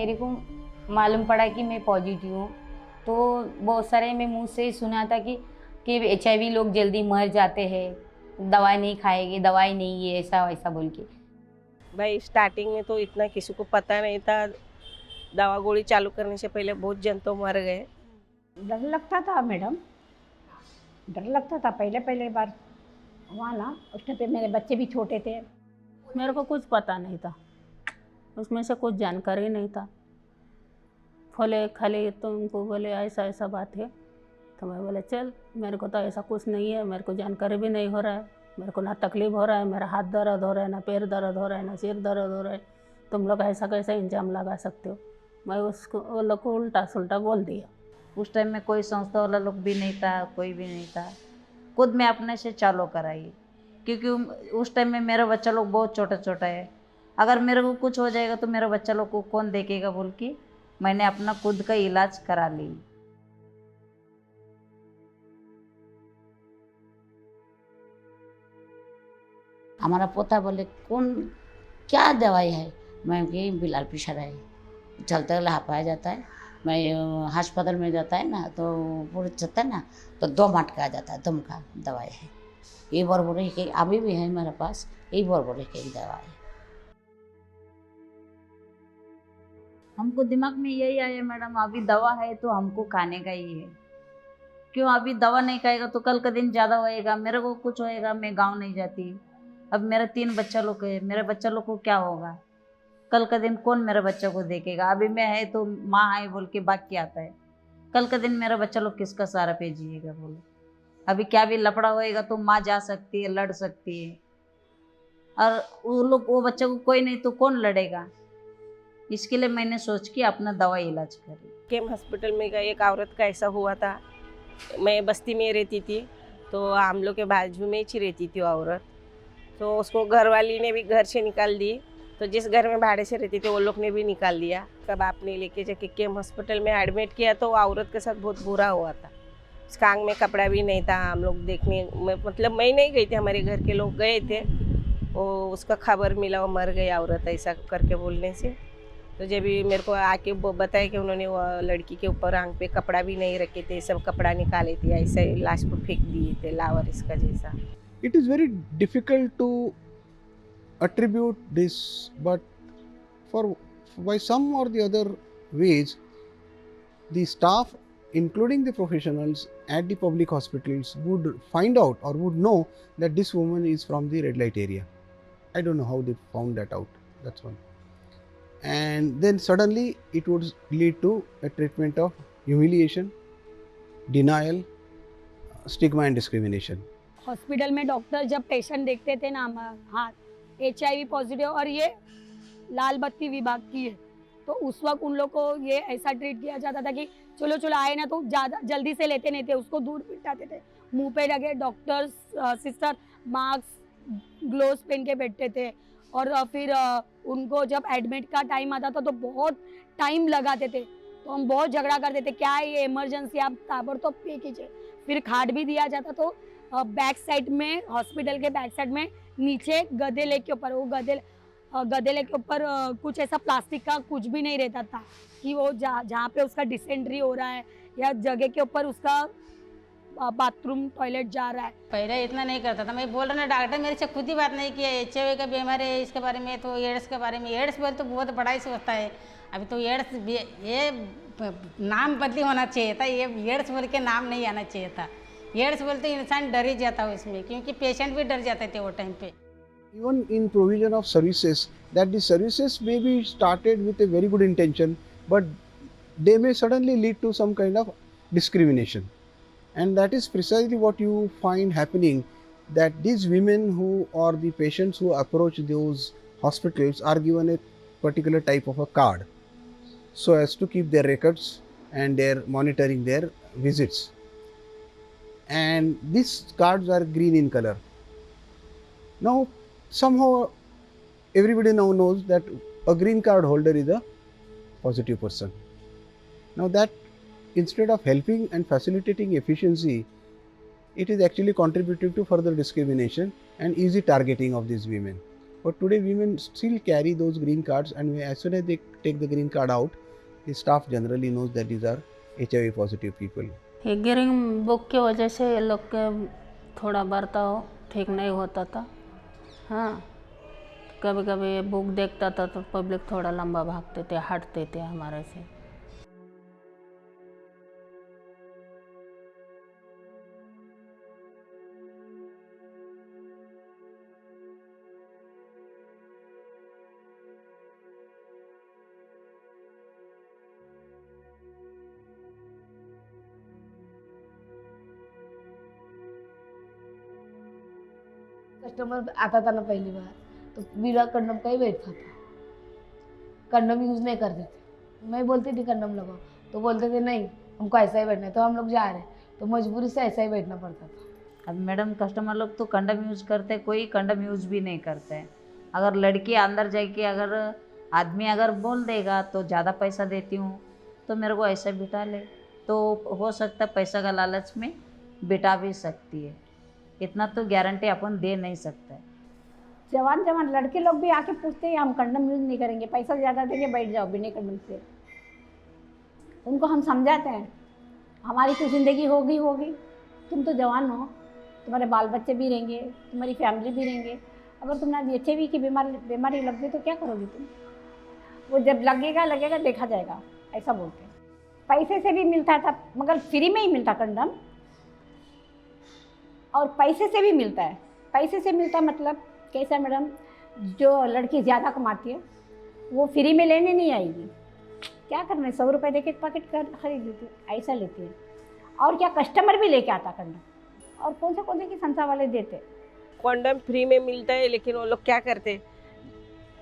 मेरे को मालूम पड़ा कि मैं पॉजिटिव हूँ, तो बहुत सारे मैं मुँह से सुना था कि HIV लोग जल्दी मर जाते हैं, दवाई नहीं खाएंगे, दवाई नहीं है, ऐसा वैसा बोल के। भाई स्टार्टिंग में तो इतना किसी को पता नहीं था। दवा गोली चालू करने से पहले बहुत जन तो मर गए। डर लगता था मैडम, डर लगता था पहले पहले बार हुआ ना, उस टाइम पे मेरे बच्चे भी छोटे थे। मेरे को कुछ पता नहीं था, उसमें से कुछ जानकारी नहीं था। बोले खाली तो उनको बोले ऐसा ऐसा बात है, तो मैं बोले चल, मेरे को तो ऐसा कुछ नहीं है, मेरे को जानकारी भी नहीं हो रहा है, मेरे को ना तकलीफ़ हो रहा है, मेरा हाथ दर्द हो रहा है, ना पैर दर्द हो रहा है, ना सिर दर्द हो रहा है, तुम लोग ऐसा कैसे इंजाम लगा सकते हो। मैं उसको वो लोग को उल्टा सुल्टा बोल दिया। उस टाइम में कोई संस्था वाला लोग भी नहीं था, कोई भी नहीं था, खुद मैं अपने से चालू कराई, क्योंकि उस टाइम में मेरा बच्चा लोग बहुत छोटा छोटा है। अगर मेरे को कुछ हो जाएगा तो मेरा बच्चा लोग को कौन देखेगा बोल के मैंने अपना खुद का इलाज करा ली। हमारा पोता बोले कौन क्या दवाई है, मैं कि बिलाल पिशर है, चलते हापाया जाता है। मैं अस्पताल में जाता है ना तो पूरे चलता है ना तो 2 मटका आ जाता है, दम का दवाई है, ये बोरे के अभी भी है मेरे पास, ये बोरे के दवा है। हमको दिमाग में यही आया मैडम, अभी दवा है तो हमको खाने का ही है, क्यों अभी दवा नहीं खाएगा तो कल का दिन ज़्यादा होएगा, मेरे को कुछ होएगा, मैं गांव नहीं जाती। अब मेरा 3 बच्चा लोग है, मेरे बच्चा लोग को क्या होगा, कल का दिन कौन मेरे बच्चा को देखेगा। अभी मैं है तो माँ है बोल के बाकी आता है, कल का दिन मेरा बच्चा लोग किसका सहारा पे जिएगा बोलो। अभी क्या भी लफड़ा होएगा तो माँ जा सकती है, लड़ सकती है, और वो बच्चे को कोई नहीं तो कौन लड़ेगा। इसके लिए मैंने सोच के अपना दवा इलाज करी। केम हॉस्पिटल में गई, एक औरत का ऐसा हुआ था। मैं बस्ती में रहती थी तो हम लोग के बाजू में ही रहती थी औरत, तो उसको घरवाली ने भी घर से निकाल दी, तो जिस घर में भाड़े से रहती थी वो लोग ने भी निकाल दिया। कब आपने लेके जाके केम हॉस्पिटल में एडमिट किया तो औरत के साथ बहुत बुरा हुआ था। उसका आंग में कपड़ा भी नहीं था। हम लोग देखने मतलब मैं नहीं गई थी, हमारे घर के लोग गए थे, वो उसका खबर मिला वो मर गई औरत ऐसा करके बोलने से। तो जब भी मेरे को आके बताया कि उन्होंने वो लड़की के ऊपर आंग पे कपड़ा भी नहीं रखे थे, सब कपड़ा निकाले थे, ऐसे लाश को फेंक दिए थे लावर इसका जैसा। It is very difficult to attribute this, but by some or the other ways, the staff, including the professionals at the public hospitals, would find out or would know that this woman is from the red light area. I don't know how they found that out. That's one. And then suddenly it would lead to a treatment of humiliation, denial, stigma and discrimination. Hospital में doctor जब patient देखते थे ना, हाँ HIV positive और ये लाल बत्ती विभाग की है, तो उस वक्त उन लोग को ये ऐसा ट्रीट किया जाता था कि चलो चलो आए ना तो ज़्यादा जल्दी से लेते नहीं थे, उसको दूर बिठाते थे, मुंह पे लगे डॉक्टर्स सिस्टर मास्क ग्लोव्स पहन के बैठते थे, और फिर उनको जब एडमिट का टाइम आता था तो बहुत टाइम लगाते थे, तो हम बहुत झगड़ा करते थे, क्या है ये इमरजेंसी, आप ताबड़तोड़ पे कीजिए। फिर खाट भी दिया जाता, तो बैक साइड में, हॉस्पिटल के बैक साइड में नीचे गदेले के ऊपर, वो गदेले के ऊपर कुछ ऐसा प्लास्टिक का कुछ भी नहीं रहता था कि वो जहाँ पे उसका डिसेंट्री हो रहा है या जगह के ऊपर उसका बाथरूम टॉयलेट जा रहा है। पहले इतना नहीं करता था, मैं बोल रहा ना डॉक्टर मेरे से खुद ही बात नहीं किया, HIV का बीमारी है इसके बारे में, तो एड्स के बारे में, एड्स बोल तो बहुत बड़ा ही होता है। अभी तो एड्स ये नाम बदली होना चाहिए था, ये एड्स बोल के नाम नहीं आना चाहिए था। एड्स बोलते इंसान डर ही जाता है उसमें, क्योंकि पेशेंट भी डर जाते थे वो टाइम पे। Even in provision of services, that the services may be started with a very good intention, but they may suddenly lead to some kind of discrimination. And that is precisely what you find happening, that these women who or the patients who approach those hospitals are given a particular type of a card so as to keep their records and their monitoring their visits. And these cards are green in color. Now somehow everybody now knows that a green card holder is a positive person. Now that instead of helping and facilitating efficiency, it is actually contributing to further discrimination and easy targeting of these women. But today women still carry those green cards, and as soon as they take the green card out, the staff generally knows that these are HIV positive people. ये green book की वजह से ये लोग के थोड़ा बर्ताव ठीक नहीं होता था। हाँ, कभी कभी ये बुक देखता था तो पब्लिक थोड़ा लंबा भागते थे, हटते थे हमारे से। कस्टमर आता था ना पहली बार तो बिना कंडम का ही बैठता था, कंडम यूज़ नहीं करते थे। मैं बोलती थी कंडम लगाओ तो बोलते थे नहीं हमको ऐसा ही बैठना है, तो हम लोग जा रहे तो मजबूरी से ऐसा ही बैठना पड़ता था। अब मैडम कस्टमर लोग तो कंडम यूज़ करते, कोई कंडम यूज़ भी नहीं करते हैं। अगर लड़की अंदर जाके अगर आदमी अगर बोल देगा तो ज़्यादा पैसा देती हूँ तो मेरे को ऐसा बिठा ले, तो हो सकता है पैसा का लालच में बिठा भी सकती है। इतना तो गारंटी अपन दे नहीं सकते। जवान जवान लड़के लोग भी आके पूछते हैं हम कंडम यूज़ नहीं करेंगे, पैसा ज़्यादा देंगे, बैठ जाओ बिना कंडम से। उनको हम समझाते हैं हमारी तो ज़िंदगी होगी होगी, तुम तो जवान हो, तुम्हारे बाल बच्चे भी रहेंगे, तुम्हारी फैमिली भी रहेंगे, अगर तुम्हारी HIV की बीमारी लग गई तो क्या करोगी तुम? वो जब लगेगा देखा जाएगा, ऐसा बोलते हैं। पैसे से भी मिलता था मगर फ्री में ही मिलता कंडम, और पैसे से भी मिलता है। पैसे से मिलता मतलब कैसा मैडम, जो लड़की ज़्यादा कमाती है वो फ्री में लेने नहीं आएगी, क्या करना है 100 रुपये दे के एक पैकेट खरीद लेती है, ऐसा लेती है। और क्या कस्टमर भी लेके आता कंडम, और कौन से की संस्था वाले देते। कंडम फ्री में मिलता है लेकिन वो लोग क्या करते,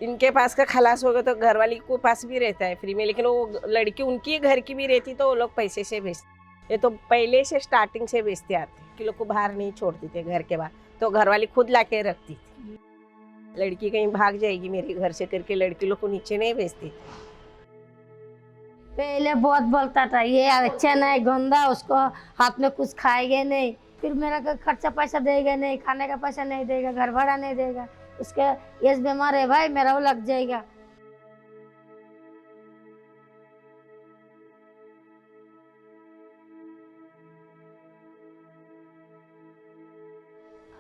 इनके पास का खलास होगा तो घरवाली को पास भी रहता है फ्री में, लेकिन वो लड़की उनकी घर की भी रहती तो वो लोग पैसे से बेचते। ये तो पहले से स्टार्टिंग से बेचते आते कि लोग को बाहर नहीं छोड़ती थे घर के बाहर, तो घरवाली खुद ला के रखती थी। लड़की कहीं भाग जाएगी मेरे घर से करके लड़की लोग को नीचे नहीं भेजती। पहले बहुत बोलता था ये अच्छा नहीं गंदा, उसको हाथ में कुछ खाएंगे नहीं, फिर मेरा खर्चा पैसा देगा नहीं, खाने का पैसा नहीं देगा, घर भाड़ा नहीं देगा, उसका ये बीमार है भाई मेरा वो लग जाएगा।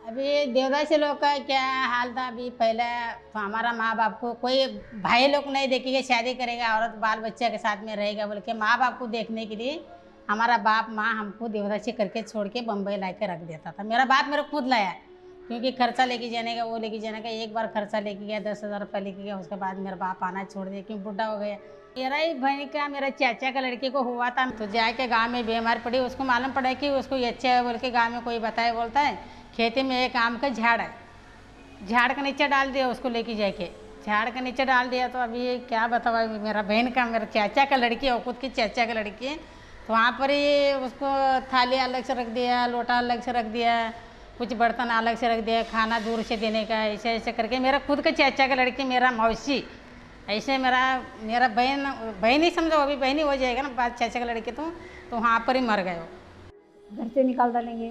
अभी देवदासी लोग का क्या हाल था, अभी पहले तो हमारा माँ बाप को कोई भाई लोग नहीं देखेगा, शादी करेगा औरत बाल बच्चे के साथ में रहेगा बोल के माँ बाप को देखने के लिए हमारा बाप माँ हमको देवदासी करके छोड़ के बम्बई ला के रख देता था। मेरा बाप मेरे खुद लाया, क्योंकि खर्चा लेके जाने का वो लेके जाने का, एक बार खर्चा लेके गया 10,000 रुपये लेके गया, उसके बाद मेरा बाप आना छोड़ दिया क्योंकि बुढ़ा हो गया। मेरा ही बहन का मेरा चाचा का लड़के को हुआ था, तो जाके गाँव में बीमार पड़ी, उसको मालूम पड़ा कि उसको अच्छा है बोल के गाँव में कोई बताए, बोलता है खेती में एक आम का झाड़ है, झाड़ के नीचे डाल दिया उसको लेके जाके, झाड़ के नीचे डाल दिया। तो अभी क्या बताओ, मेरा बहन का मेरा चाचा का लड़की है, खुद की चाचा का लड़की है, तो वहाँ पर ही उसको थाली अलग से रख दिया, लोटा अलग से रख दिया, कुछ बर्तन अलग से रख दिया, खाना दूर से देने का, ऐसे ऐसे करके मेरा खुद का चाचा का लड़की मेरा मौसी, ऐसे मेरा बहन ही समझो, अभी बहन ही हो जाएगा ना बात चाचा का लड़के, तो वहाँ पर ही मर गए वो। घर से निकाल डालेंगे,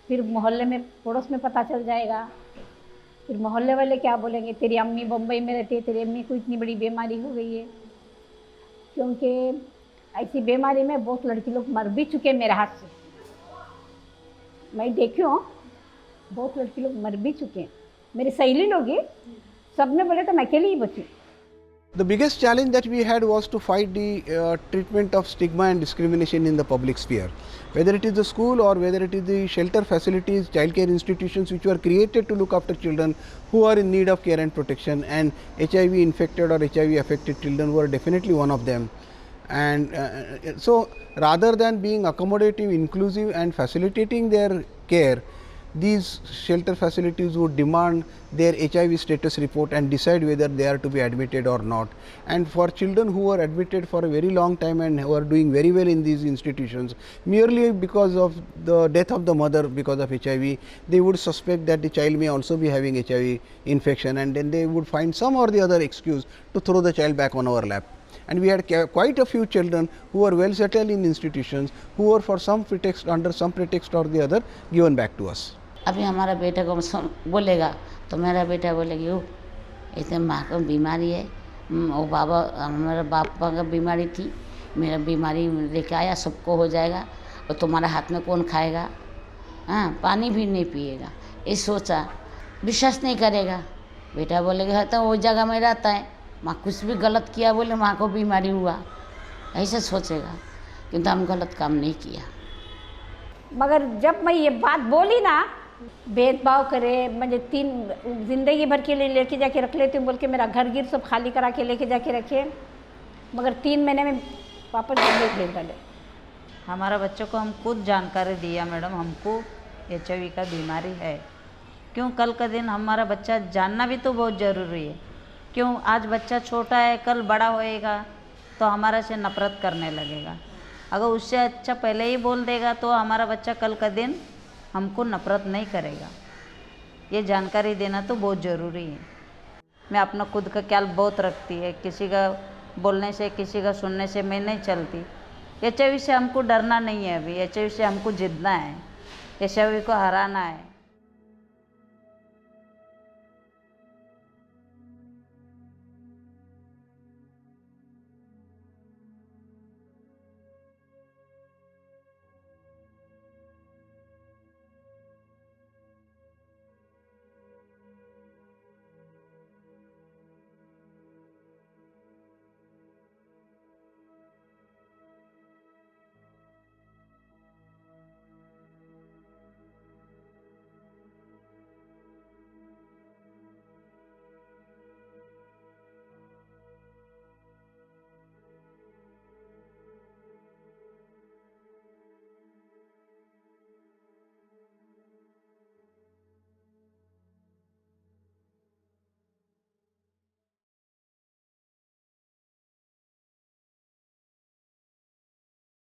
फिर मोहल्ले में पड़ोस में पता चल जाएगा, फिर मोहल्ले वाले क्या बोलेंगे, तेरी अम्मी बम्बई में रहती है, तेरी अम्मी को इतनी बड़ी बीमारी हो गई है। क्योंकि ऐसी बीमारी में बहुत लड़की लोग मर भी चुके हैं मेरे हाथ से, मैं देखी हूँ, बहुत लड़की लोग मर भी चुके हैं। मेरी सहेली लोग ही सब ने बोले तो मैं अकेली ही बची। The biggest challenge that we had was to fight the treatment of stigma and discrimination in the public sphere. Whether it is the school or whether it is the shelter facilities, childcare institutions which were created to look after children who are in need of care and protection, and HIV infected or HIV affected children were definitely one of them. And so rather than being accommodative, inclusive and facilitating their care, these shelter facilities would demand their HIV status report and decide whether they are to be admitted or not. And for children who are admitted for a very long time and who are doing very well in these institutions, merely because of the death of the mother because of HIV, they would suspect that the child may also be having HIV infection, and then they would find some or the other excuse to throw the child back on our lap. And we had quite a few children who were well settled in institutions who were for some pretext, under some pretext or the other, given back to us. अभी हमारा बेटा को बोलेगा तो मेरा बेटा बोलेगी इतने माँ को बीमारी है, वो बाबा मेरा पापा का बीमारी थी, मेरा बीमारी लेके आया, सबको हो जाएगा और तुम्हारे हाथ में कौन खाएगा, हाँ पानी भी नहीं पिएगा। ये सोचा, विश्वास नहीं करेगा। बेटा बोलेगा तो वो जगह में रहता है, माँ कुछ भी गलत किया बोले माँ को बीमारी हुआ, ऐसे सोचेगा, किंतु हम गलत काम नहीं किया। मगर जब मैं ये बात बोली ना, भेदभाव करे, मुझे 3 जिंदगी भर के लिए लेके जाके रख लेती हूँ बोल के मेरा घर गिर सब खाली करा के लेके जाके रखे, मगर 3 महीने में वापस जल्दी भेज डाले। हमारा बच्चों को हम खुद जानकारी दिया मैडम, हमको HIV का बीमारी है। क्यों कल का दिन हमारा बच्चा जानना भी तो बहुत ज़रूरी है। क्यों आज बच्चा छोटा है, कल बड़ा होएगा तो हमारा से नफरत करने लगेगा। अगर उससे अच्छा पहले ही बोल देगा तो हमारा बच्चा कल का दिन हमको नफरत नहीं करेगा। ये जानकारी देना तो बहुत ज़रूरी है। मैं अपना खुद का ख्याल बहुत रखती है, किसी का बोलने से किसी का सुनने से मैं नहीं चलती। HIV से हमको डरना नहीं है, अभी HIV से हमको जीतना है, HIV को हराना है।